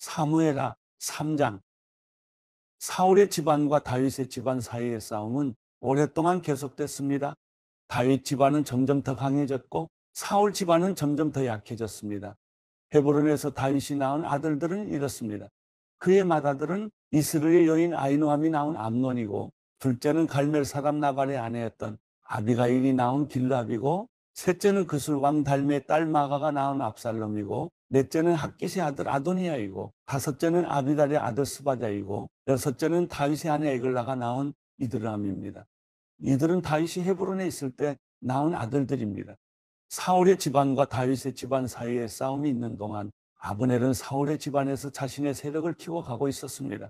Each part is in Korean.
사무엘하 3장. 사울의 집안과 다윗의 집안 사이의 싸움은 오랫동안 계속됐습니다. 다윗 집안은 점점 더 강해졌고 사울 집안은 점점 더 약해졌습니다. 헤브론에서 다윗이 낳은 아들들은 이렇습니다. 그의 맏아들은 이스라엘의 여인 아히노함이 낳은 암논이고, 둘째는 갈멜 사람 나발의 아내였던 아비가일이 낳은 길랍이고, 셋째는 그술 왕 달메의 딸 마가가 낳은 압살롬이고, 넷째는 핫깃의 아들 아도니아이고, 다섯째는 아비달의 아들 스바자이고, 여섯째는 다윗의 아내 에글라가 낳은 이드람입니다. 이들은 다윗이 헤브론에 있을 때 낳은 아들들입니다. 사울의 집안과 다윗의 집안 사이에 싸움이 있는 동안 아브넬은 사울의 집안에서 자신의 세력을 키워가고 있었습니다.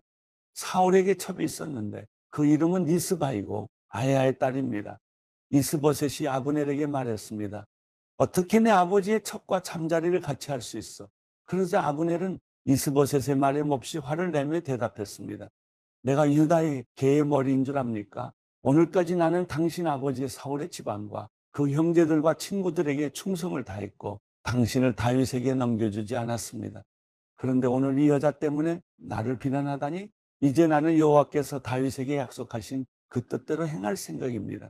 사울에게 첩이 있었는데 그 이름은 리스바이고 아야의 딸입니다. 이스보셋이 아브넬에게 말했습니다. 어떻게 내 아버지의 첩과 잠자리를 같이 할 수 있어? 그러자 아브넬은 이스보셋의 말에 몹시 화를 내며 대답했습니다. 내가 유다의 개의 머리인 줄 압니까? 오늘까지 나는 당신 아버지 사울의 집안과 그 형제들과 친구들에게 충성을 다했고 당신을 다윗에게 넘겨주지 않았습니다. 그런데 오늘 이 여자 때문에 나를 비난하다니, 이제 나는 여호와께서 다윗에게 약속하신 그 뜻대로 행할 생각입니다.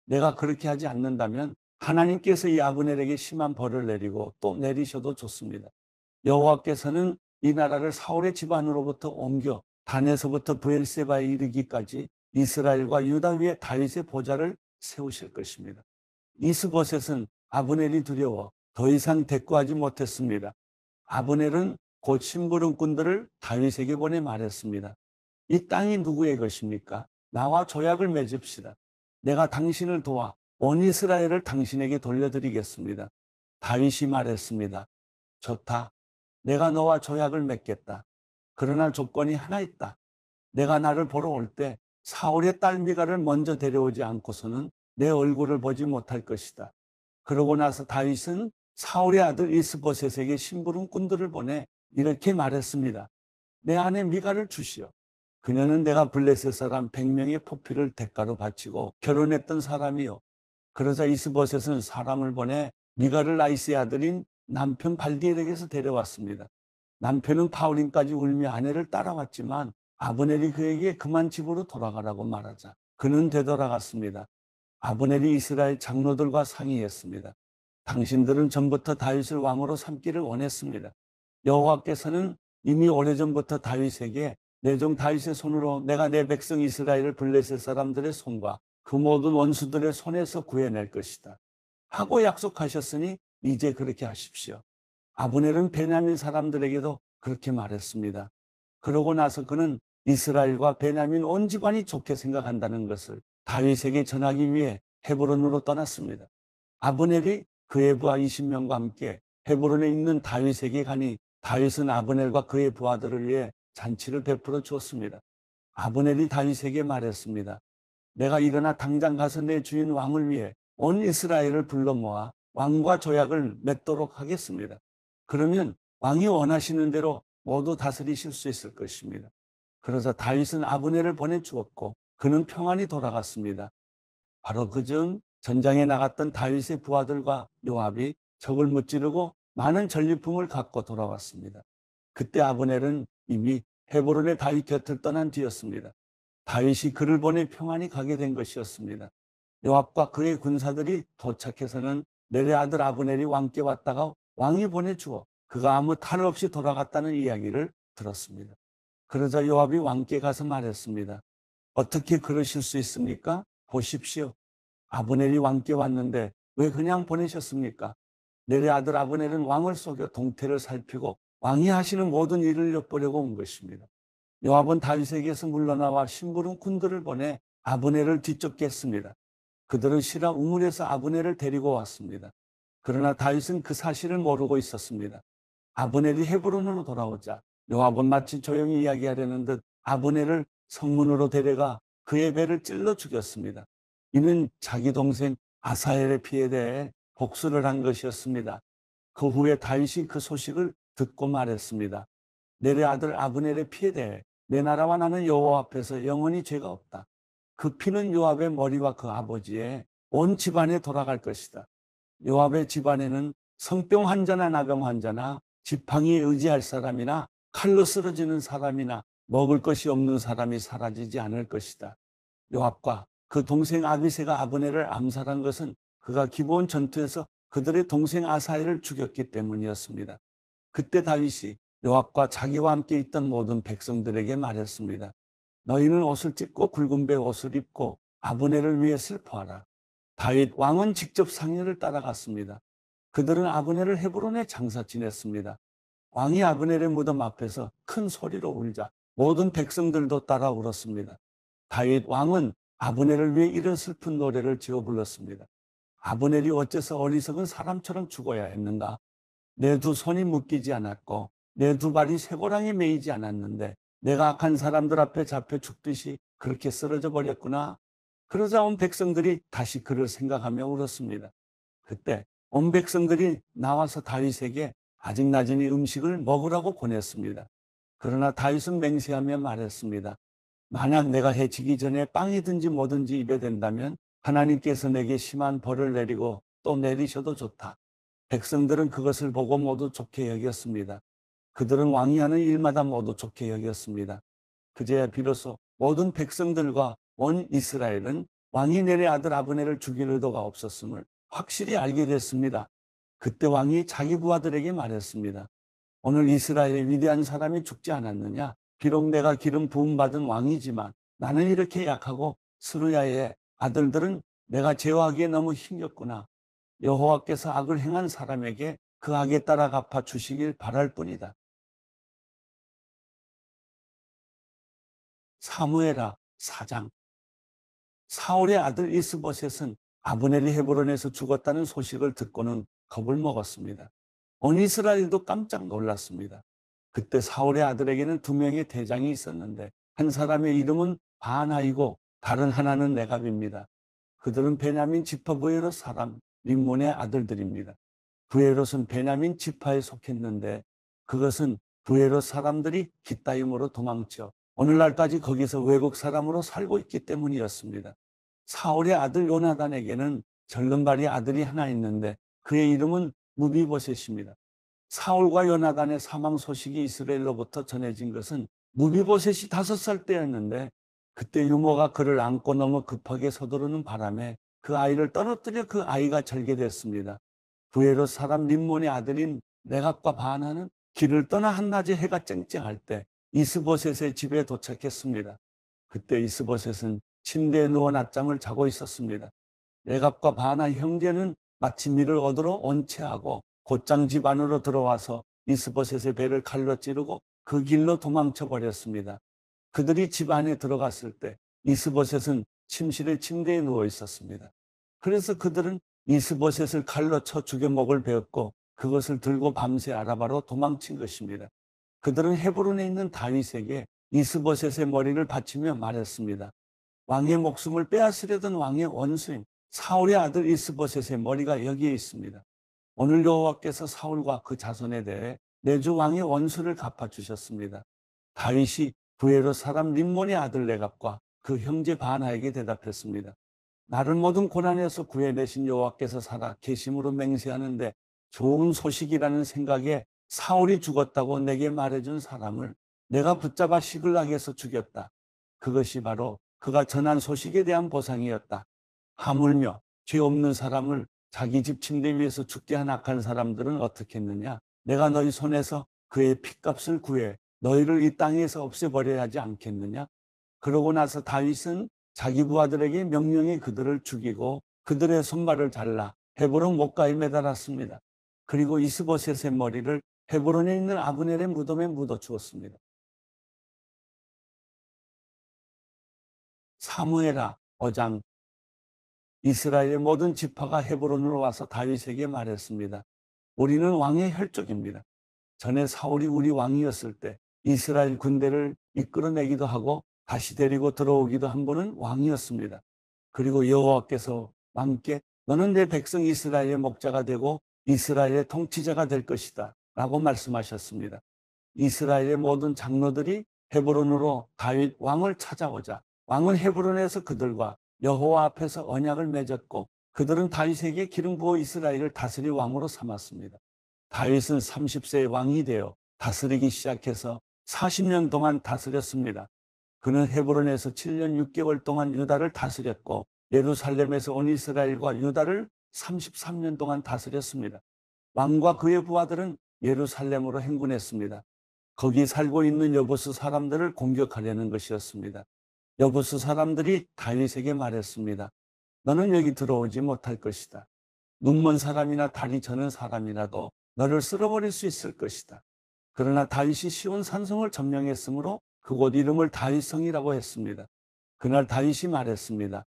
내가 그렇게 하지 않는다면 하나님께서 이 아브넬에게 심한 벌을 내리고 또 내리셔도 좋습니다. 여호와께서는 이 나라를 사울의 집안으로부터 옮겨 단에서부터 브엘세바에 이르기까지 이스라엘과 유다 위에 다윗의 보좌를 세우실 것입니다. 이스보셋은 아브넬이 두려워 더 이상 대꾸하지 못했습니다. 아브넬은 곧 심부름꾼들을 다윗에게 보내 말했습니다. 이 땅이 누구의 것입니까? 나와 조약을 맺읍시다. 내가 당신을 도와 온 이스라엘을 당신에게 돌려드리겠습니다. 다윗이 말했습니다. 좋다. 내가 너와 조약을 맺겠다. 그러나 조건이 하나 있다. 내가 나를 보러 올 때 사울의 딸 미가를 먼저 데려오지 않고서는 내 얼굴을 보지 못할 것이다. 그러고 나서 다윗은 사울의 아들 이스보셋에게 심부름꾼들을 보내 이렇게 말했습니다. 내 아내 미가를 주시오. 그녀는 내가 블레셋 사람 100명의 포피를 대가로 바치고 결혼했던 사람이요. 그러자 이스보셋은 사람을 보내 미가를 나이스의 아들인 남편 발디엘에게서 데려왔습니다. 남편은 파울림까지 울며 아내를 따라왔지만 아브넬이 그에게 그만 집으로 돌아가라고 말하자 그는 되돌아갔습니다. 아브넬이 이스라엘 장로들과 상의했습니다. 당신들은 전부터 다윗을 왕으로 삼기를 원했습니다. 여호와께서는 이미 오래전부터 다윗에게 내 종 다윗의 손으로 내가 내 백성 이스라엘을 블레셋 사람들의 손과 그 모든 원수들의 손에서 구해낼 것이다 하고 약속하셨으니 이제 그렇게 하십시오. 아브넬은 베냐민 사람들에게도 그렇게 말했습니다. 그러고 나서 그는 이스라엘과 베냐민 온 집안이 좋게 생각한다는 것을 다윗에게 전하기 위해 헤브론으로 떠났습니다. 아브넬이 그의 부하 20명과 함께 헤브론에 있는 다윗에게 가니 다윗은 아브넬과 그의 부하들을 위해 잔치를 베풀어 주었습니다. 아브넬이 다윗에게 말했습니다. 내가 일어나 당장 가서 내 주인 왕을 위해 온 이스라엘을 불러 모아 왕과 조약을 맺도록 하겠습니다. 그러면 왕이 원하시는 대로 모두 다스리실 수 있을 것입니다. 그러자 다윗은 아브넬을 보내주었고 그는 평안히 돌아갔습니다. 바로 그중 전장에 나갔던 다윗의 부하들과 요압이 적을 무찌르고 많은 전리품을 갖고 돌아왔습니다. 그때 아브넬은 이미 헤브론의 다윗 곁을 떠난 뒤였습니다. 다윗이 그를 보내 평안히 가게 된 것이었습니다. 요압과 그의 군사들이 도착해서는 넬의 아들 아브넬이 왕께 왔다가 왕이 보내주어 그가 아무 탈 없이 돌아갔다는 이야기를 들었습니다. 그러자 요압이 왕께 가서 말했습니다. 어떻게 그러실 수 있습니까? 보십시오. 아브넬이 왕께 왔는데 왜 그냥 보내셨습니까? 넬의 아들 아브넬은 왕을 속여 동태를 살피고 왕이 하시는 모든 일을 엿보려고 온 것입니다. 요압은 다윗에게서 물러나와 심부름꾼들을 보내 아브넬을 뒤쫓게 했습니다. 그들은 시라 우물에서 아브넬을 데리고 왔습니다. 그러나 다윗은 그 사실을 모르고 있었습니다. 아브넬이 헤브론으로 돌아오자 요압은 마치 조용히 이야기하려는 듯 아브넬을 성문으로 데려가 그의 배를 찔러 죽였습니다. 이는 자기 동생 아사엘의 피에 대해 복수를 한 것이었습니다. 그 후에 다윗이 그 소식을 듣고 말했습니다. 넬의 아들 아브넬의 피에 대해 내 나라와 나는 여호와 앞에서 영원히 죄가 없다. 그 피는 요압의 머리와 그 아버지의 온 집안에 돌아갈 것이다. 요압의 집안에는 성병 환자나 나병 환자나 지팡이에 의지할 사람이나 칼로 쓰러지는 사람이나 먹을 것이 없는 사람이 사라지지 않을 것이다. 요압과 그 동생 아비새가 아브넬을 암살한 것은 그가 기브온 전투에서 그들의 동생 아사엘을 죽였기 때문이었습니다. 그때 다윗이 요압과 자기와 함께 있던 모든 백성들에게 말했습니다. 너희는 옷을 찢고 굵은 배 옷을 입고 아브넬을 위해 슬퍼하라. 다윗 왕은 직접 상인을 따라갔습니다. 그들은 아브넬을 헤브론에 장사 지냈습니다. 왕이 아브넬의 무덤 앞에서 큰 소리로 울자 모든 백성들도 따라 울었습니다. 다윗 왕은 아브넬을 위해 이런 슬픈 노래를 지어 불렀습니다. 아브넬이 어째서 어리석은 사람처럼 죽어야 했는가? 내 두 손이 묶이지 않았고 내 두 발이 쇠고랑에 매이지 않았는데 내가 악한 사람들 앞에 잡혀 죽듯이 그렇게 쓰러져 버렸구나. 그러자 온 백성들이 다시 그를 생각하며 울었습니다. 그때 온 백성들이 나와서 다윗에게 아직 낮으니 음식을 먹으라고 권했습니다. 그러나 다윗은 맹세하며 말했습니다. 만약 내가 해지기 전에 빵이든지 뭐든지 입에 댄다면 하나님께서 내게 심한 벌을 내리고 또 내리셔도 좋다. 백성들은 그것을 보고 모두 좋게 여겼습니다. 그들은 왕이 하는 일마다 모두 좋게 여겼습니다. 그제야 비로소 모든 백성들과 온 이스라엘은 왕이 내의 아들 아브넬을 죽일 의도가 없었음을 확실히 알게 됐습니다. 그때 왕이 자기 부하들에게 말했습니다. 오늘 이스라엘의 위대한 사람이 죽지 않았느냐? 비록 내가 기름 부음 받은 왕이지만 나는 이렇게 약하고 스루야의 아들들은 내가 제어하기에 너무 힘겹구나. 여호와께서 악을 행한 사람에게 그 악에 따라 갚아 주시길 바랄 뿐이다. 사무엘하 4장. 사울의 아들 이스보셋은 아브넬이 헤브론에서 죽었다는 소식을 듣고는 겁을 먹었습니다. 온 이스라엘도 깜짝 놀랐습니다. 그때 사울의 아들에게는 두 명의 대장이 있었는데 한 사람의 이름은 바나이고 다른 하나는 레갑입니다. 그들은 베냐민 지파 부에롯 사람 림몬의 아들들입니다. 부에롯은 베냐민 지파에 속했는데 그것은 부에롯 사람들이 깃다임으로 도망쳐 오늘날까지 거기서 외국 사람으로 살고 있기 때문이었습니다. 사울의 아들 요나단에게는 절름발이 아들이 하나 있는데 그의 이름은 무비보셋입니다. 사울과 요나단의 사망 소식이 이스라엘로부터 전해진 것은 무비보셋이 5살 때였는데 그때 유모가 그를 안고 너무 급하게 서두르는 바람에 그 아이를 떨어뜨려 그 아이가 절개됐습니다. 부에롯 사람 림몬의 아들인 레갑과 바나는 길을 떠나 한낮에 해가 쨍쨍할 때 이스보셋의 집에 도착했습니다. 그때 이스보셋은 침대에 누워 낮잠을 자고 있었습니다. 레갑과 바나 형제는 마침 이를 얻으러 온 채하고 곧장 집 안으로 들어와서 이스보셋의 배를 칼로 찌르고 그 길로 도망쳐 버렸습니다. 그들이 집 안에 들어갔을 때 이스보셋은 침실의 침대에 누워 있었습니다. 그래서 그들은 이스보셋을 칼로 쳐 죽여 먹을 베었고 그것을 들고 밤새 아라바로 도망친 것입니다. 그들은 헤브론에 있는 다윗에게 이스보셋의 머리를 바치며 말했습니다. 왕의 목숨을 빼앗으려던 왕의 원수인 사울의 아들 이스보셋의 머리가 여기에 있습니다. 오늘 여호와께서 사울과 그 자손에 대해 내주 왕의 원수를 갚아주셨습니다. 다윗이 부에롯 사람 림몬의 아들 레갑과 그 형제 바나에게 대답했습니다. 나를 모든 고난에서 구해내신 여호와께서 살아 계심으로 맹세하는데 좋은 소식이라는 생각에 사울이 죽었다고 내게 말해준 사람을 내가 붙잡아 시글락에서 죽였다. 그것이 바로 그가 전한 소식에 대한 보상이었다. 하물며 죄 없는 사람을 자기 집 침대 위에서 죽게 한 악한 사람들은 어떻게 했느냐? 내가 너희 손에서 그의 핏값을 구해 너희를 이 땅에서 없애버려야 하지 않겠느냐? 그러고 나서 다윗은 자기 부하들에게 명령해 그들을 죽이고 그들의 손발을 잘라 헤브론 못가에 매달았습니다. 그리고 이스보셋의 머리를 헤브론에 있는 아브넬의 무덤에 묻어 주었습니다. 사무엘하 5장. 이스라엘의 모든 지파가 헤브론으로 와서 다윗에게 말했습니다. 우리는 왕의 혈족입니다. 전에 사울이 우리 왕이었을 때 이스라엘 군대를 이끌어내기도 하고 다시 데리고 들어오기도 한 분은 왕이었습니다. 그리고 여호와께서 왕께 너는 내 백성 이스라엘의 목자가 되고 이스라엘의 통치자가 될 것이다 라고 말씀하셨습니다. 이스라엘의 모든 장로들이 헤브론으로 다윗 왕을 찾아오자 왕은 헤브론에서 그들과 여호와 앞에서 언약을 맺었고 그들은 다윗에게 기름 부어 이스라엘을 다스릴 왕으로 삼았습니다. 다윗은 30세의 왕이 되어 다스리기 시작해서 40년 동안 다스렸습니다. 그는 헤브론에서 7년 6개월 동안 유다를 다스렸고 예루살렘에서 온 이스라엘과 유다를 33년 동안 다스렸습니다. 왕과 그의 부하들은 예루살렘으로 행군했습니다. 거기 살고 있는 여부스 사람들을 공격하려는 것이었습니다. 여부스 사람들이 다윗에게 말했습니다. 너는 여기 들어오지 못할 것이다. 눈먼 사람이나 다리 저는 사람이라도 너를 쓸어버릴 수 있을 것이다. 그러나 다윗이 시온 산성을 점령했으므로 그곳 이름을 다윗성이라고 했습니다. 그날 다윗이 말했습니다.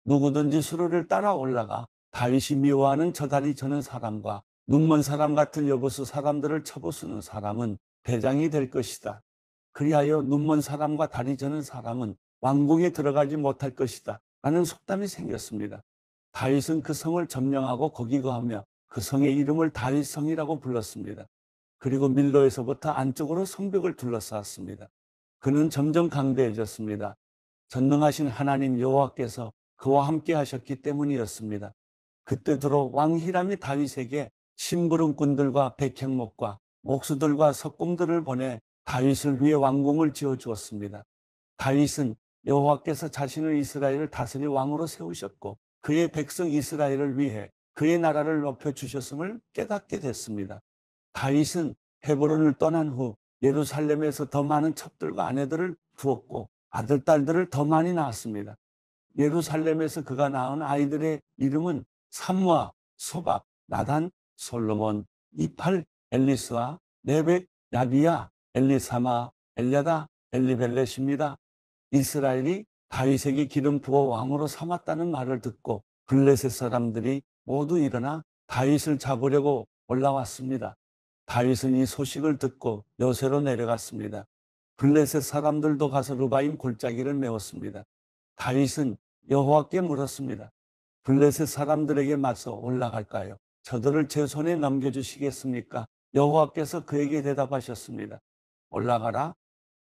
누구든지 수로를 따라 올라가 다윗이 미워하는 저 다리 저는 사람과 눈먼 사람 같은 여부수 사람들을 쳐부수는 사람은 대장이 될 것이다. 그리하여 눈먼 사람과 다리 저는 사람은 왕궁에 들어가지 못할 것이다. 라는 속담이 생겼습니다. 다윗은 그 성을 점령하고 거기 거하며 그 성의 이름을 다윗성이라고 불렀습니다. 그리고 밀로에서부터 안쪽으로 성벽을 둘러쌌습니다. 그는 점점 강대해졌습니다. 전능하신 하나님 여호와께서 그와 함께 하셨기 때문이었습니다. 그때 들어 왕 히람이 다윗에게 심부름꾼들과 백향목과 목수들과 석공들을 보내 다윗을 위해 왕궁을 지어주었습니다. 다윗은 여호와께서 자신을 이스라엘을 다스릴 왕으로 세우셨고 그의 백성 이스라엘을 위해 그의 나라를 높여주셨음을 깨닫게 됐습니다. 다윗은 헤브론을 떠난 후 예루살렘에서 더 많은 첩들과 아내들을 두었고 아들, 딸들을 더 많이 낳았습니다. 예루살렘에서 그가 낳은 아이들의 이름은 삼무아, 소박, 나단, 솔로몬, 이팔, 엘리스와 네벡, 야비야, 엘리사마, 엘야다, 엘리벨렛입니다. 이스라엘이 다윗에게 기름 부어 왕으로 삼았다는 말을 듣고 블레셋 사람들이 모두 일어나 다윗을 잡으려고 올라왔습니다. 다윗은 이 소식을 듣고 요새로 내려갔습니다. 블레셋 사람들도 가서 르바임 골짜기를 메웠습니다. 다윗은 여호와께 물었습니다. 블레셋 사람들에게 맞서 올라갈까요? 저들을 제 손에 넘겨주시겠습니까? 여호와께서 그에게 대답하셨습니다. 올라가라.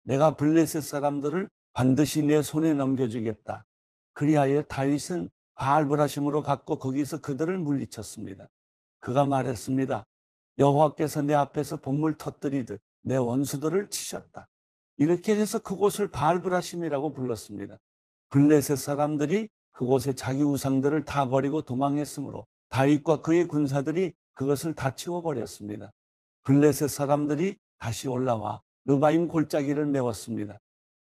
내가 블레셋 사람들을 반드시 내 손에 넘겨주겠다. 그리하여 다윗은 바알브라심으로 갔고 거기서 그들을 물리쳤습니다. 그가 말했습니다. 여호와께서 내 앞에서 bom을 터뜨리듯 내 원수들을 치셨다. 이렇게 해서 그곳을 바알브라심이라고 불렀습니다. 블레셋 사람들이 그곳에 자기 우상들을 다 버리고 도망했으므로 다윗과 그의 군사들이 그것을 다 치워버렸습니다. 블레셋 사람들이 다시 올라와 르바임 골짜기를 메웠습니다.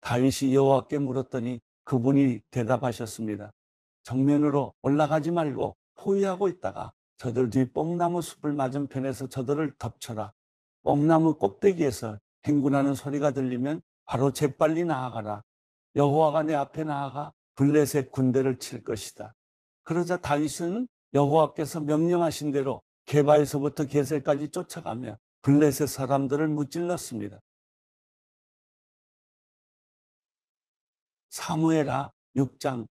다윗이 여호와께 물었더니 그분이 대답하셨습니다. 정면으로 올라가지 말고 포위하고 있다가 저들 뒤 뽕나무 숲을 맞은편에서 저들을 덮쳐라. 뽕나무 꼭대기에서 행군하는 소리가 들리면 바로 재빨리 나아가라. 여호와가 내 앞에 나아가 블레셋 군대를 칠 것이다. 그러자 다윗은 여호와께서 명령하신 대로 게바에서부터 게셀까지 쫓아가며 블레셋 사람들을 무찔렀습니다. 사무엘하 6장.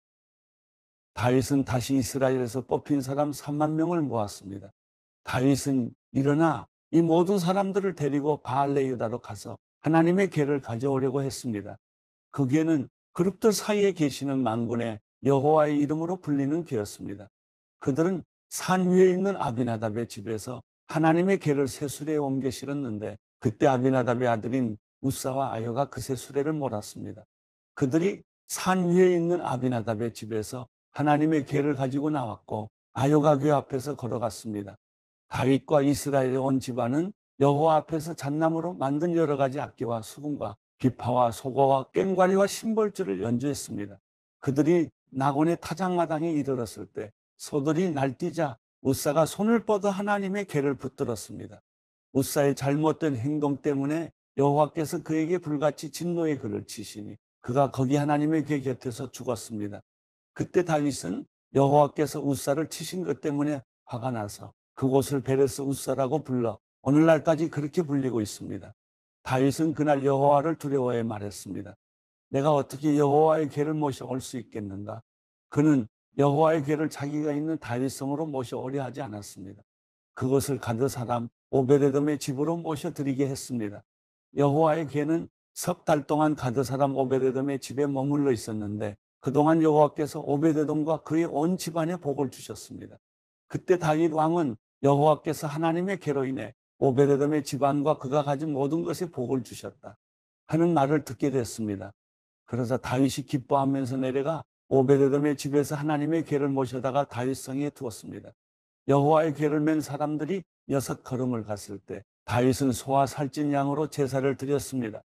다윗은 다시 이스라엘에서 뽑힌 사람 3만 명을 모았습니다. 다윗은 일어나 이 모든 사람들을 데리고 바알레유다로 가서 하나님의 궤를 가져오려고 했습니다. 그 궤는 그룹들 사이에 계시는 만군의 여호와의 이름으로 불리는 궤였습니다. 그들은 산 위에 있는 아비나답의 집에서 하나님의 궤를 쇠수레에 옮겨 실었는데 그때 아비나답의 아들인 우사와 아효가 그 쇠수레를 몰았습니다. 그들이 산 위에 있는 아비나답의 집에서 하나님의 궤를 가지고 나왔고 아효가 궤 앞에서 걸어갔습니다. 다윗과 이스라엘의 온 집안은 여호와 앞에서 잣나무로 만든 여러 가지 악기와 수금과 비파와 소고와 꽹과리와 심벌주를 연주했습니다. 그들이 낙원의 타작마당에 이르렀을 때 소들이 날뛰자 우사가 손을 뻗어 하나님의 궤를 붙들었습니다. 우사의 잘못된 행동 때문에 여호와께서 그에게 불같이 진노의 글을 치시니 그가 거기 하나님의 궤 곁에서 죽었습니다. 그때 다윗은 여호와께서 우사를 치신 것 때문에 화가 나서 그곳을 베레스 우사라고 불러 오늘날까지 그렇게 불리고 있습니다. 다윗은 그날 여호와를 두려워해 말했습니다. 내가 어떻게 여호와의 궤를 모셔올 수 있겠는가? 그는 여호와의 궤를 자기가 있는 다윗성으로 모셔오려 하지 않았습니다. 그것을 가드 사람 오베데돔의 집으로 모셔드리게 했습니다. 여호와의 궤는 석 달 동안 가드 사람 오베데돔의 집에 머물러 있었는데 그동안 여호와께서 오베데돔과 그의 온 집안에 복을 주셨습니다. 그때 다윗 왕은 여호와께서 하나님의 궤로 인해 오베데돔의 집안과 그가 가진 모든 것에 복을 주셨다. 하는 말을 듣게 됐습니다. 그러자 다윗이 기뻐하면서 내려가 오베데돔의 집에서 하나님의 궤를 모셔다가 다윗성에 두었습니다. 여호와의 궤를 맨 사람들이 6걸음을 갔을 때 다윗은 소와 살찐 양으로 제사를 드렸습니다.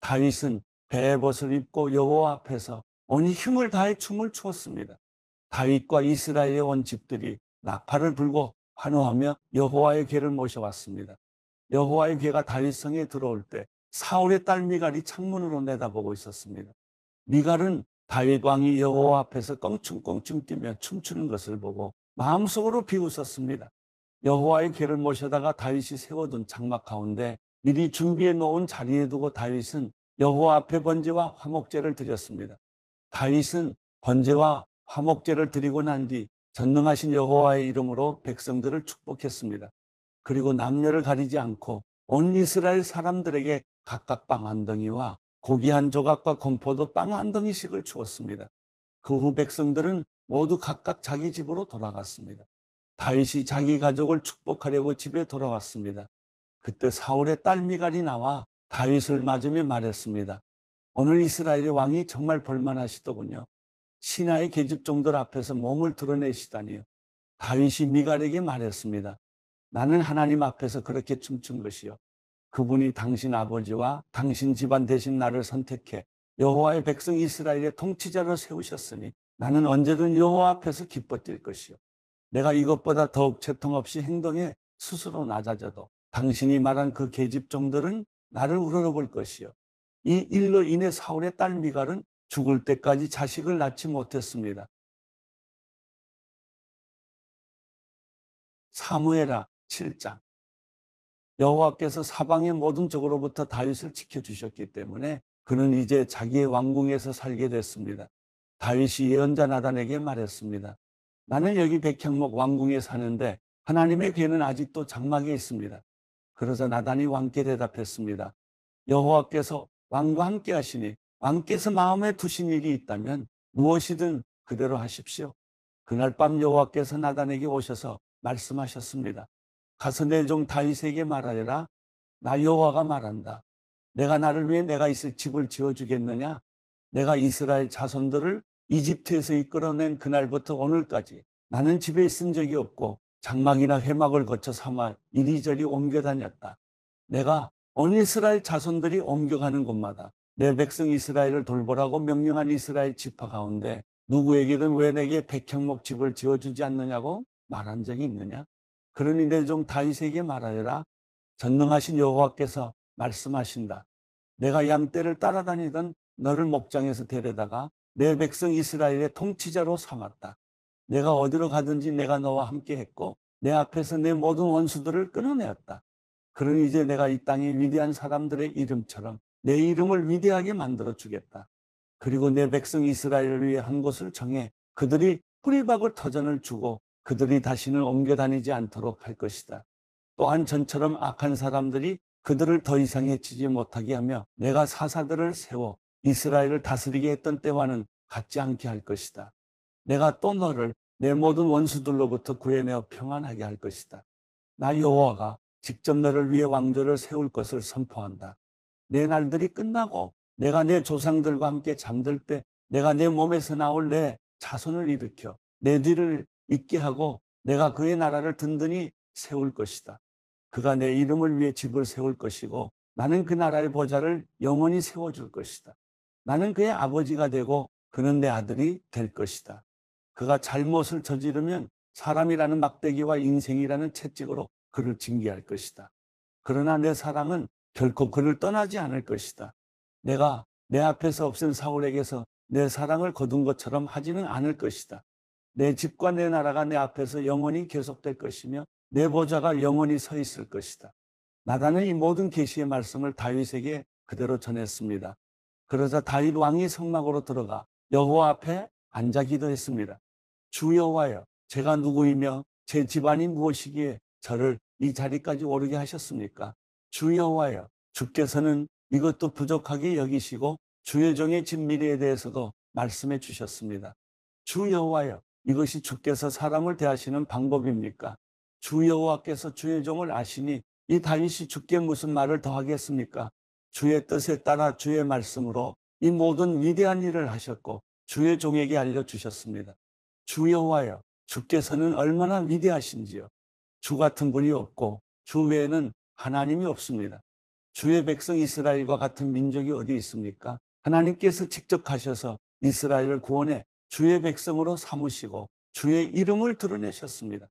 다윗은 베옷을 입고 여호와 앞에서 온 힘을 다해 춤을 추었습니다. 다윗과 이스라엘의 온 집들이 나팔을 불고 환호하며 여호와의 궤를 모셔왔습니다. 여호와의 궤가 다윗성에 들어올 때 사울의 딸 미갈이 창문으로 내다보고 있었습니다. 미갈은 다윗 왕이 여호와 앞에서 껑충껑충 뛰며 춤추는 것을 보고 마음속으로 비웃었습니다. 여호와의 궤를 모셔다가 다윗이 세워둔 장막 가운데 미리 준비해 놓은 자리에 두고 다윗은 여호와 앞에 번제와 화목제를 드렸습니다. 다윗은 번제와 화목제를 드리고 난 뒤 전능하신 여호와의 이름으로 백성들을 축복했습니다. 그리고 남녀를 가리지 않고 온 이스라엘 사람들에게 각각 빵 한 덩이와 고기 한 조각과 건포도 빵 한 덩이씩을 주었습니다. 그 후 백성들은 모두 각각 자기 집으로 돌아갔습니다. 다윗이 자기 가족을 축복하려고 집에 돌아왔습니다. 그때 사울의 딸 미갈이 나와 다윗을 맞으며 말했습니다. 오늘 이스라엘의 왕이 정말 볼만하시더군요. 신하의 계집종들 앞에서 몸을 드러내시다니요. 다윗이 미갈에게 말했습니다. 나는 하나님 앞에서 그렇게 춤춘 것이요. 그분이 당신 아버지와 당신 집안 대신 나를 선택해 여호와의 백성 이스라엘의 통치자로 세우셨으니 나는 언제든 여호와 앞에서 기뻐 뛸 것이요. 내가 이것보다 더욱 채통 없이 행동해 스스로 낮아져도 당신이 말한 그 계집종들은 나를 우러러볼 것이요. 이 일로 인해 사울의 딸 미갈은 죽을 때까지 자식을 낳지 못했습니다. 사무엘하 7장. 여호와께서 사방의 모든 적으로부터 다윗을 지켜주셨기 때문에 그는 이제 자기의 왕궁에서 살게 됐습니다. 다윗이 예언자 나단에게 말했습니다. 나는 여기 백향목 왕궁에 사는데 하나님의 궤는 아직도 장막에 있습니다. 그러자 나단이 왕께 대답했습니다. 여호와께서 왕과 함께 하시니 왕께서 마음에 두신 일이 있다면 무엇이든 그대로 하십시오. 그날 밤 여호와께서 나단에게 오셔서 말씀하셨습니다. 가서 내 종 다윗에게 말하여라. 나 여호와가 말한다. 내가 나를 위해 내가 있을 집을 지어주겠느냐? 내가 이스라엘 자손들을 이집트에서 이끌어낸 그날부터 오늘까지 나는 집에 있은 적이 없고 장막이나 회막을 거쳐 삼아 이리저리 옮겨 다녔다. 내가 온 이스라엘 자손들이 옮겨가는 곳마다 내 백성 이스라엘을 돌보라고 명령한 이스라엘 지파 가운데 누구에게든 왜 내게 백향목 집을 지어주지 않느냐고 말한 적이 있느냐? 그러니 내 종 다윗에게 말하여라. 전능하신 여호와께서 말씀하신다. 내가 양떼를 따라다니던 너를 목장에서 데려다가 내 백성 이스라엘의 통치자로 삼았다. 내가 어디로 가든지 내가 너와 함께 했고 내 앞에서 내 모든 원수들을 끊어내었다. 그러니 이제 내가 이 땅의 위대한 사람들의 이름처럼 내 이름을 위대하게 만들어 주겠다. 그리고 내 백성 이스라엘을 위해 한 곳을 정해 그들이 뿌리박을 터전을 주고 그들이 다시는 옮겨 다니지 않도록 할 것이다. 또한 전처럼 악한 사람들이 그들을 더 이상 해치지 못하게 하며 내가 사사들을 세워 이스라엘을 다스리게 했던 때와는 같지 않게 할 것이다. 내가 또 너를 내 모든 원수들로부터 구해내어 평안하게 할 것이다. 나 여호와가 직접 너를 위해 왕조를 세울 것을 선포한다. 내 날들이 끝나고 내가 내 조상들과 함께 잠들 때 내가 내 몸에서 나올 내 자손을 일으켜 내 뒤를 잇게 하고 내가 그의 나라를 든든히 세울 것이다. 그가 내 이름을 위해 집을 세울 것이고 나는 그 나라의 보좌를 영원히 세워줄 것이다. 나는 그의 아버지가 되고 그는 내 아들이 될 것이다. 그가 잘못을 저지르면 사람이라는 막대기와 인생이라는 채찍으로 그를 징계할 것이다. 그러나 내 사랑은 결코 그를 떠나지 않을 것이다. 내가 내 앞에서 없앤 사울에게서 내 사랑을 거둔 것처럼 하지는 않을 것이다. 내 집과 내 나라가 내 앞에서 영원히 계속될 것이며 내 보좌가 영원히 서 있을 것이다. 나단은 이 모든 계시의 말씀을 다윗에게 그대로 전했습니다. 그러자 다윗 왕이 성막으로 들어가 여호와 앞에 앉아 기도했습니다. 주 여호와여, 제가 누구이며 제 집안이 무엇이기에 저를 이 자리까지 오르게 하셨습니까? 주 여호와여, 주께서는 이것도 부족하게 여기시고 주의 종의 집 미래에 대해서도 말씀해 주셨습니다. 주 여호와여, 이것이 주께서 사람을 대하시는 방법입니까? 주 여호와께서 주의 종을 아시니 이 다윗이 주께 무슨 말을 더 하겠습니까? 주의 뜻에 따라 주의 말씀으로 이 모든 위대한 일을 하셨고 주의 종에게 알려주셨습니다. 주 여호와여, 주께서는 얼마나 위대하신지요. 주 같은 분이 없고 주 외에는 하나님이 없습니다. 주의 백성 이스라엘과 같은 민족이 어디 있습니까? 하나님께서 직접 가셔서 이스라엘을 구원해 주의 백성으로 삼으시고 주의 이름을 드러내셨습니다.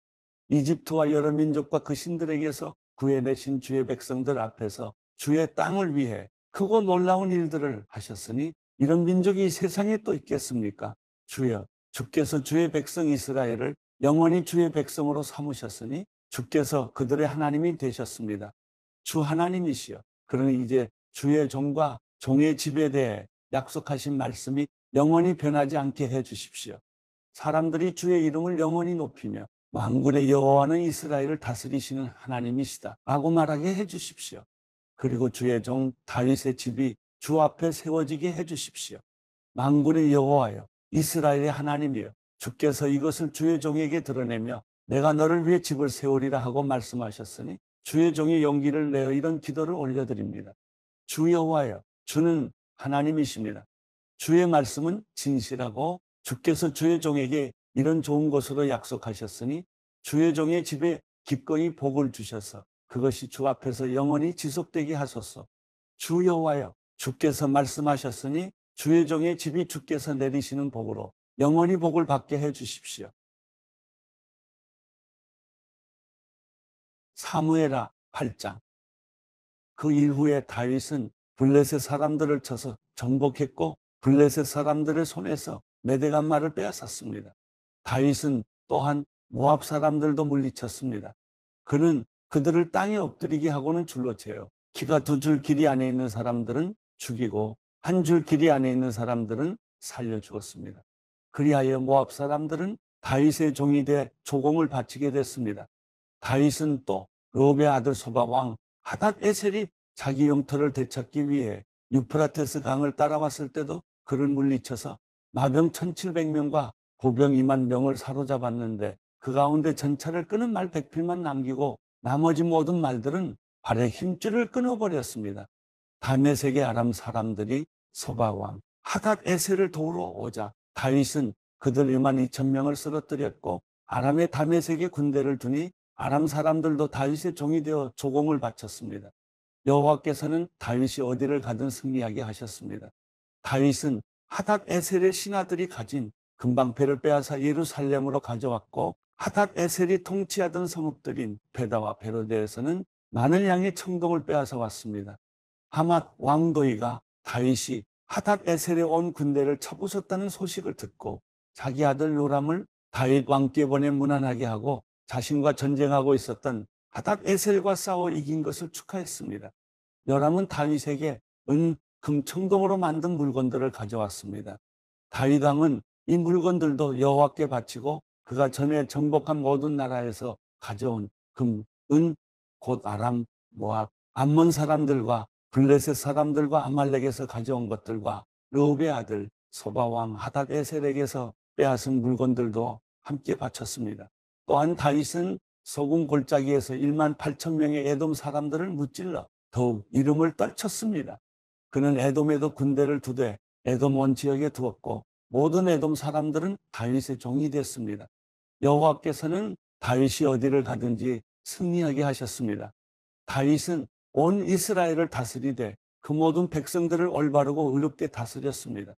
이집트와 여러 민족과 그 신들에게서 구해내신 주의 백성들 앞에서 주의 땅을 위해 크고 놀라운 일들을 하셨으니 이런 민족이 세상에 또 있겠습니까? 주여, 주께서 주의 백성 이스라엘을 영원히 주의 백성으로 삼으셨으니 주께서 그들의 하나님이 되셨습니다. 주 하나님이시여. 그러니 이제 주의 종과 종의 집에 대해 약속하신 말씀이 영원히 변하지 않게 해 주십시오. 사람들이 주의 이름을 영원히 높이며 만군의 여호와는 이스라엘을 다스리시는 하나님이시다 라고 말하게 해 주십시오. 그리고 주의 종 다윗의 집이 주 앞에 세워지게 해 주십시오. 만군의 여호와여, 이스라엘의 하나님이여, 주께서 이것을 주의 종에게 드러내며 내가 너를 위해 집을 세우리라 하고 말씀하셨으니 주의 종이 용기를 내어 이런 기도를 올려드립니다. 주 여호와여, 주는 하나님이십니다. 주의 말씀은 진실하고 주께서 주의 종에게 이런 좋은 것으로 약속하셨으니 주의 종의 집에 기꺼이 복을 주셔서 그것이 주 앞에서 영원히 지속되게 하소서. 주 여호와여, 주께서 말씀하셨으니 주의 종의 집이 주께서 내리시는 복으로 영원히 복을 받게 해 주십시오. 사무엘하 8장. 그 이후에 다윗은 블레셋 사람들을 쳐서 정복했고 블레셋 사람들의 손에서 메대간말을 빼앗았습니다. 다윗은 또한 모압 사람들도 물리쳤습니다. 그는 그들을 땅에 엎드리게 하고는 줄로 채요. 키가 2줄 길이 안에 있는 사람들은 죽이고 1줄 길이 안에 있는 사람들은 살려 주었습니다. 그리하여 모압 사람들은 다윗의 종이 돼 조공을 바치게 됐습니다. 다윗은 또 르홉의 아들 소바 왕 하닷 에셀이 자기 영토를 되찾기 위해 유프라테스 강을 따라왔을 때도 그를 물리쳐서 마병 1700명과 보병 2만 명을 사로잡았는데 그 가운데 전차를 끄는 말 100필만 남기고 나머지 모든 말들은 발에 힘줄을 끊어버렸습니다. 다메섹의 아람 사람들이 소바 왕 하닷 에셀을 도우러 오자 다윗은 그들 1만 2천 명을 쓰러뜨렸고 아람의 다메섹의 군대를 두니 아람 사람들도 다윗의 종이 되어 조공을 바쳤습니다. 여호와께서는 다윗이 어디를 가든 승리하게 하셨습니다. 다윗은 하닷 에셀의 신하들이 가진 금방패를 빼앗아 예루살렘으로 가져왔고 하닷 에셀이 통치하던 성읍들인 베다와 베로데에서는 많은 양의 청동을 빼앗아 왔습니다. 하맛 왕도이가 다윗이 하닷 에셀에 온 군대를 쳐부쉈다는 소식을 듣고 자기 아들 요람을 다윗 왕께 보내 무난하게 하고 자신과 전쟁하고 있었던 하닷 에셀과 싸워 이긴 것을 축하했습니다. 요람은 다윗에게 은, 금, 청동으로 만든 물건들을 가져왔습니다. 다윗 왕은 이 물건들도 여호와께 바치고 그가 전에 정복한 모든 나라에서 가져온 금, 은, 곧 아람, 모압, 암몬 사람들과 블레셋 사람들과 아말렉에서 가져온 것들과 르홉의 아들 소바 왕 하닷 에셀에게서 빼앗은 물건들도 함께 바쳤습니다. 또한 다윗은 소금 골짜기에서 1만 8천 명의 에돔 사람들을 무찔러 더욱 이름을 떨쳤습니다. 그는 에돔에도 군대를 두되 에돔 온 지역에 두었고 모든 에돔 사람들은 다윗의 종이 됐습니다. 여호와께서는 다윗이 어디를 가든지 승리하게 하셨습니다. 다윗은 온 이스라엘을 다스리되 그 모든 백성들을 올바르고 의롭게 다스렸습니다.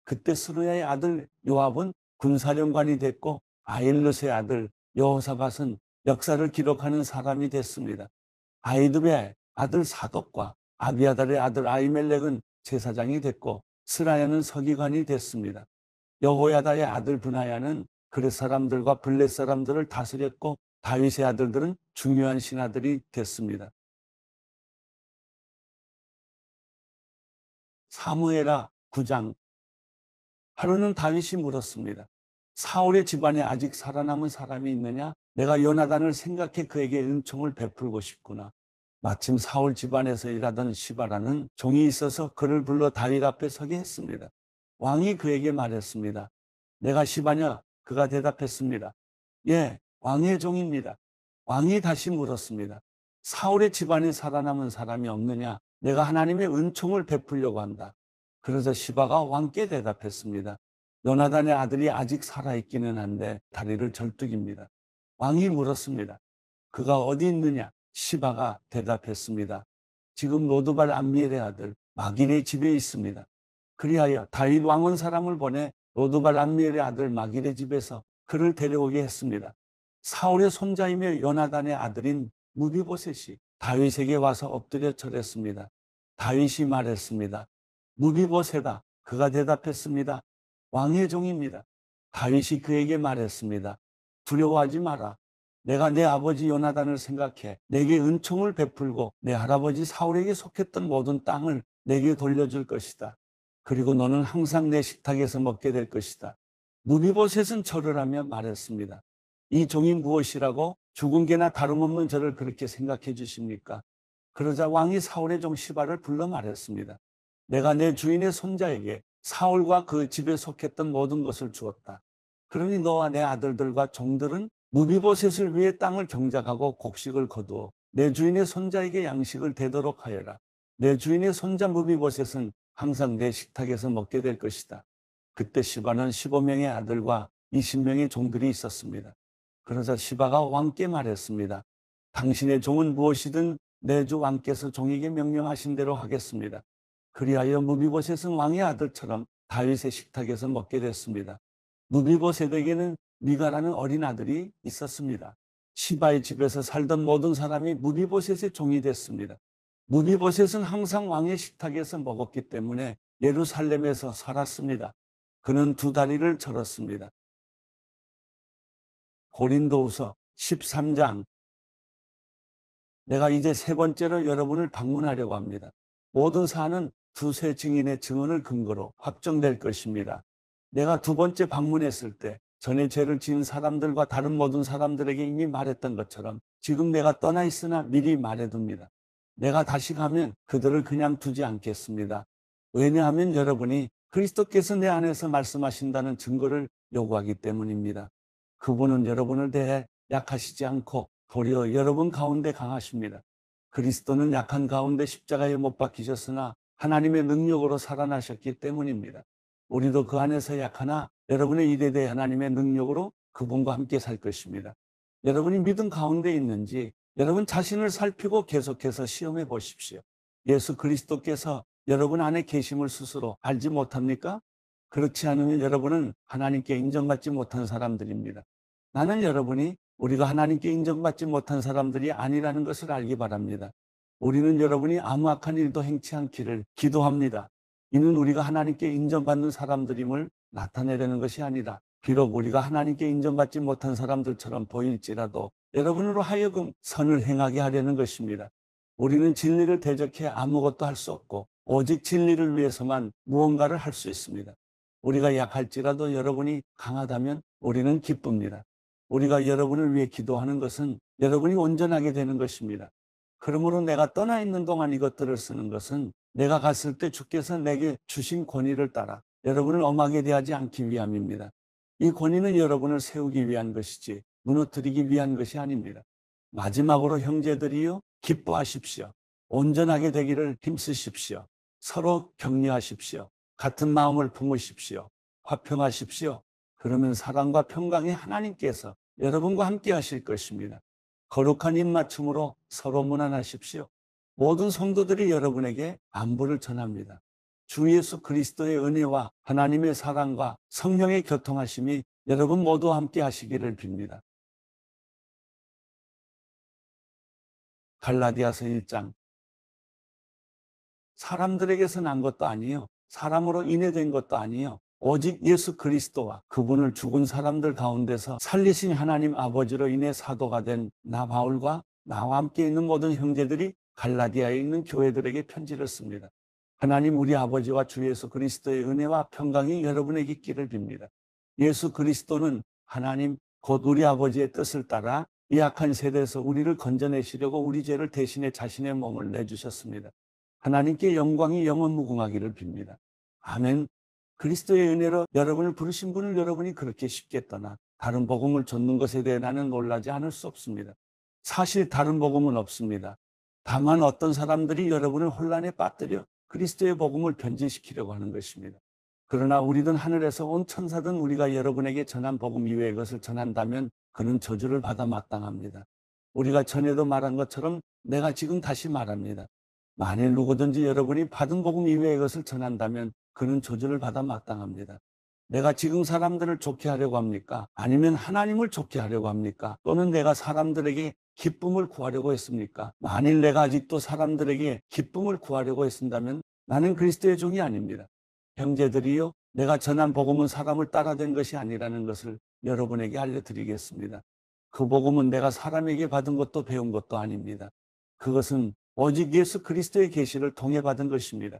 그때 스루야의 아들 요압은 군사령관이 됐고 아힐르스의 아들 여호사밧은 역사를 기록하는 사람이 됐습니다. 아히두베의 아들 사독과 아비아달의 아들 아히멜렉은 제사장이 됐고 스라야는 서기관이 됐습니다. 여호야다의 아들 브나야는 그렛 사람들과 블렛 사람들을 다스렸고 다윗의 아들들은 중요한 신하들이 됐습니다. 사무엘하 9장. 하루는 다윗이 물었습니다. 사울의 집안에 아직 살아남은 사람이 있느냐? 내가 요나단을 생각해 그에게 은총을 베풀고 싶구나. 마침 사울 집안에서 일하던 시바라는 종이 있어서 그를 불러 다윗 앞에 서게 했습니다. 왕이 그에게 말했습니다. 내가 시바냐? 그가 대답했습니다. 예, 왕의 종입니다. 왕이 다시 물었습니다. 사울의 집안에 살아남은 사람이 없느냐? 내가 하나님의 은총을 베풀려고 한다. 그래서 시바가 왕께 대답했습니다. 요나단의 아들이 아직 살아있기는 한데 다리를 절뚝입니다. 왕이 물었습니다. 그가 어디 있느냐? 시바가 대답했습니다. 지금 로드발 암미엘의 아들 마길의 집에 있습니다. 그리하여 다윗 왕은 사람을 보내 로드발 암미엘의 아들 마길의 집에서 그를 데려오게 했습니다. 사울의 손자이며 요나단의 아들인 무비보셋이 다윗에게 와서 엎드려 절했습니다. 다윗이 말했습니다. 무비보셋아. 그가 대답했습니다. 왕의 종입니다. 다윗이 그에게 말했습니다. 두려워하지 마라. 내가 내 아버지 요나단을 생각해 내게 은총을 베풀고 내 할아버지 사울에게 속했던 모든 땅을 내게 돌려줄 것이다. 그리고 너는 항상 내 식탁에서 먹게 될 것이다. 무비보셋은 절을 하며 말했습니다. 이 종이 무엇이라고 죽은 개나 다름없는 저를 그렇게 생각해 주십니까? 그러자 왕이 사울의 종 시바를 불러 말했습니다. 내가 내 주인의 손자에게 사울과 그 집에 속했던 모든 것을 주었다. 그러니 너와 내 아들들과 종들은 무비보셋을 위해 땅을 경작하고 곡식을 거두어 내 주인의 손자에게 양식을 대도록 하여라. 내 주인의 손자 무비보셋은 항상 내 식탁에서 먹게 될 것이다. 그때 시바는 15명의 아들과 20명의 종들이 있었습니다. 그러자 시바가 왕께 말했습니다. 당신의 종은 무엇이든 내 주 왕께서 종에게 명령하신 대로 하겠습니다. 그리하여 무비보셋은 왕의 아들처럼 다윗의 식탁에서 먹게 됐습니다. 무비보셋에게는 미가라는 어린 아들이 있었습니다. 시바의 집에서 살던 모든 사람이 무비보셋의 종이 됐습니다. 무비보셋은 항상 왕의 식탁에서 먹었기 때문에 예루살렘에서 살았습니다. 그는 두 다리를 절었습니다. 고린도후서 13장. 내가 이제 세 번째로 여러분을 방문하려고 합니다. 모든 사안은 두세 증인의 증언을 근거로 확정될 것입니다. 내가 두 번째 방문했을 때 전에 죄를 지은 사람들과 다른 모든 사람들에게 이미 말했던 것처럼 지금 내가 떠나 있으나 미리 말해둡니다. 내가 다시 가면 그들을 그냥 두지 않겠습니다. 왜냐하면 여러분이 그리스도께서 내 안에서 말씀하신다는 증거를 요구하기 때문입니다. 그분은 여러분을 대해 약하시지 않고 도리어 여러분 가운데 강하십니다. 그리스도는 약한 가운데 십자가에 못 박히셨으나 하나님의 능력으로 살아나셨기 때문입니다. 우리도 그 안에서 약하나 여러분의 일에 대해 하나님의 능력으로 그분과 함께 살 것입니다. 여러분이 믿음 가운데 있는지 여러분 자신을 살피고 계속해서 시험해 보십시오. 예수 그리스도께서 여러분 안에 계심을 스스로 알지 못합니까? 그렇지 않으면 여러분은 하나님께 인정받지 못한 사람들입니다. 나는 여러분이 우리가 하나님께 인정받지 못한 사람들이 아니라는 것을 알기 바랍니다. 우리는 여러분이 아무 악한 일도 행치 않기를 기도합니다. 이는 우리가 하나님께 인정받는 사람들임을 나타내려는 것이 아니라 비록 우리가 하나님께 인정받지 못한 사람들처럼 보일지라도 여러분으로 하여금 선을 행하게 하려는 것입니다. 우리는 진리를 대적해 아무것도 할 수 없고 오직 진리를 위해서만 무언가를 할 수 있습니다. 우리가 약할지라도 여러분이 강하다면 우리는 기쁩니다. 우리가 여러분을 위해 기도하는 것은 여러분이 온전하게 되는 것입니다. 그러므로 내가 떠나 있는 동안 이것들을 쓰는 것은 내가 갔을 때 주께서 내게 주신 권위를 따라 여러분을 엄하게 대하지 않기 위함입니다. 이 권위는 여러분을 세우기 위한 것이지 무너뜨리기 위한 것이 아닙니다. 마지막으로 형제들이여 기뻐하십시오. 온전하게 되기를 힘쓰십시오. 서로 격려하십시오. 같은 마음을 품으십시오. 화평하십시오. 그러면 사랑과 평강의 하나님께서 여러분과 함께 하실 것입니다. 거룩한 입맞춤으로 서로 문안하십시오. 모든 성도들이 여러분에게 안부를 전합니다. 주 예수 그리스도의 은혜와 하나님의 사랑과 성령의 교통하심이 여러분 모두와 함께 하시기를 빕니다. 갈라디아서 1장. 사람들에게서 난 것도 아니요 사람으로 인해 된 것도 아니요 오직 예수 그리스도와 그분을 죽은 사람들 가운데서 살리신 하나님 아버지로 인해 사도가 된 나 바울과 나와 함께 있는 모든 형제들이 갈라디아에 있는 교회들에게 편지를 씁니다. 하나님 우리 아버지와 주 예수 그리스도의 은혜와 평강이 여러분에게 있기를 빕니다. 예수 그리스도는 하나님 곧 우리 아버지의 뜻을 따라 이 악한 세대에서 우리를 건져내시려고 우리 죄를 대신해 자신의 몸을 내주셨습니다. 하나님께 영광이 영원 무궁하기를 빕니다. 아멘. 그리스도의 은혜로 여러분을 부르신 분을 여러분이 그렇게 쉽게 떠나 다른 복음을 좇는 것에 대해 나는 놀라지 않을 수 없습니다. 사실 다른 복음은 없습니다. 다만 어떤 사람들이 여러분을 혼란에 빠뜨려 그리스도의 복음을 변질시키려고 하는 것입니다. 그러나 우리든 하늘에서 온 천사든 우리가 여러분에게 전한 복음 이외의 것을 전한다면 그는 저주를 받아 마땅합니다. 우리가 전에도 말한 것처럼 내가 지금 다시 말합니다. 만일 누구든지 여러분이 받은 복음 이외의 것을 전한다면 그는 저주를 받아 마땅합니다. 내가 지금 사람들을 좋게 하려고 합니까? 아니면 하나님을 좋게 하려고 합니까? 또는 내가 사람들에게 기쁨을 구하려고 했습니까? 만일 내가 아직도 사람들에게 기쁨을 구하려고 했습니다면 나는 그리스도의 종이 아닙니다. 형제들이요, 내가 전한 복음은 사람을 따라된 것이 아니라는 것을 여러분에게 알려드리겠습니다. 그 복음은 내가 사람에게 받은 것도 배운 것도 아닙니다. 그것은 오직 예수 그리스도의 계시를 통해 받은 것입니다.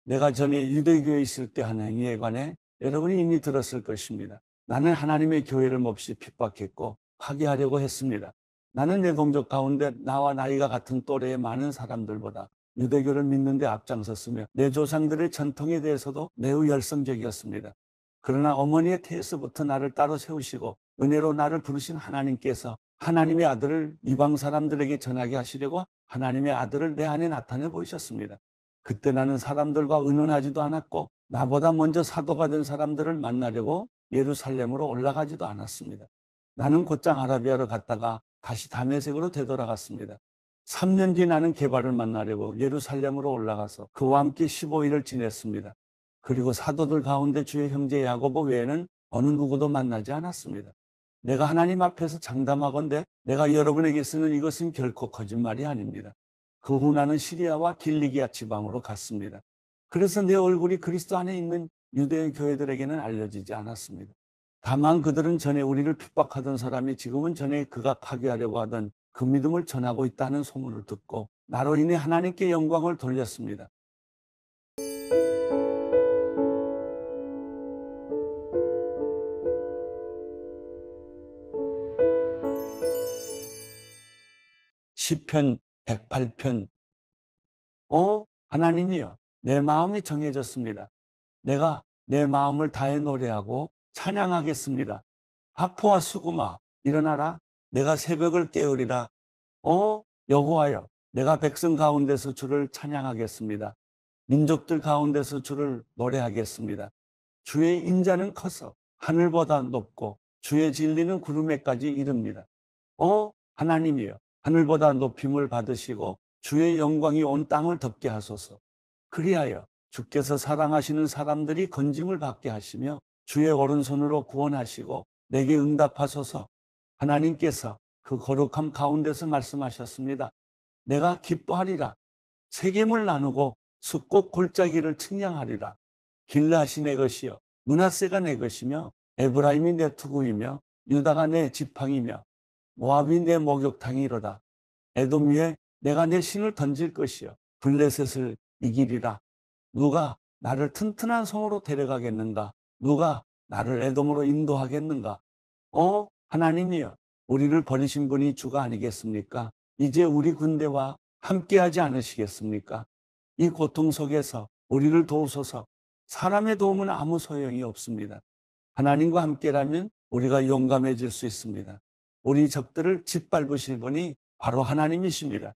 내가 전에 유대교에 있을 때 한 행위에 관해 여러분이 이미 들었을 것입니다. 나는 하나님의 교회를 몹시 핍박했고 파괴하려고 했습니다. 나는 내 동족 가운데 나와 나이가 같은 또래의 많은 사람들보다 유대교를 믿는 데 앞장섰으며 내 조상들의 전통에 대해서도 매우 열성적이었습니다. 그러나 어머니의 태에서부터 나를 따로 세우시고 은혜로 나를 부르신 하나님께서 하나님의 아들을 이방 사람들에게 전하게 하시려고 하나님의 아들을 내 안에 나타내 보이셨습니다. 그때 나는 사람들과 의논하지도 않았고 나보다 먼저 사도가 된 사람들을 만나려고 예루살렘으로 올라가지도 않았습니다. 나는 곧장 아라비아로 갔다가 다시 다메섹으로 되돌아갔습니다. 3년 뒤 나는 게바를 만나려고 예루살렘으로 올라가서 그와 함께 15일을 지냈습니다. 그리고 사도들 가운데 주의 형제 야고보 외에는 어느 누구도 만나지 않았습니다. 내가 하나님 앞에서 장담하건대 내가 여러분에게 쓰는 이것은 결코 거짓말이 아닙니다. 그 후 나는 시리아와 길리기아 지방으로 갔습니다. 그래서 내 얼굴이 그리스도 안에 있는 유대 교회들에게는 알려지지 않았습니다. 다만 그들은 전에 우리를 핍박하던 사람이 지금은 전에 그가 파괴하려고 하던 그 믿음을 전하고 있다는 소문을 듣고 나로 인해 하나님께 영광을 돌렸습니다. 시편 108편. 하나님이여, 내 마음이 정해졌습니다. 내가 내 마음을 다해 노래하고 찬양하겠습니다. 학포와 수구마, 일어나라. 내가 새벽을 깨우리라. 여호와여, 내가 백성 가운데서 주를 찬양하겠습니다. 민족들 가운데서 주를 노래하겠습니다. 주의 인자는 커서 하늘보다 높고 주의 진리는 구름에까지 이릅니다. 하나님이여, 하늘보다 높임을 받으시고 주의 영광이 온 땅을 덮게 하소서. 그리하여 주께서 사랑하시는 사람들이 건짐을 받게 하시며 주의 오른손으로 구원하시고 내게 응답하소서. 하나님께서 그 거룩함 가운데서 말씀하셨습니다. 내가 기뻐하리라. 세겜을 나누고 숫꽃 골짜기를 측량하리라. 길라시 내 것이요 므낫세가 내 것이며 에브라임이 내 투구이며 유다가 내 지팡이며 모압이 내 목욕탕이로다. 에돔 위에 내가 내 신을 던질 것이요 블레셋을 이기리라. 누가 나를 튼튼한 성으로 데려가겠는가? 누가 나를 에돔으로 인도하겠는가? 하나님이여, 우리를 버리신 분이 주가 아니겠습니까? 이제 우리 군대와 함께하지 않으시겠습니까? 이 고통 속에서 우리를 도우소서. 사람의 도움은 아무 소용이 없습니다. 하나님과 함께라면 우리가 용감해질 수 있습니다. 우리 적들을 짓밟으실 분이 바로 하나님이십니다.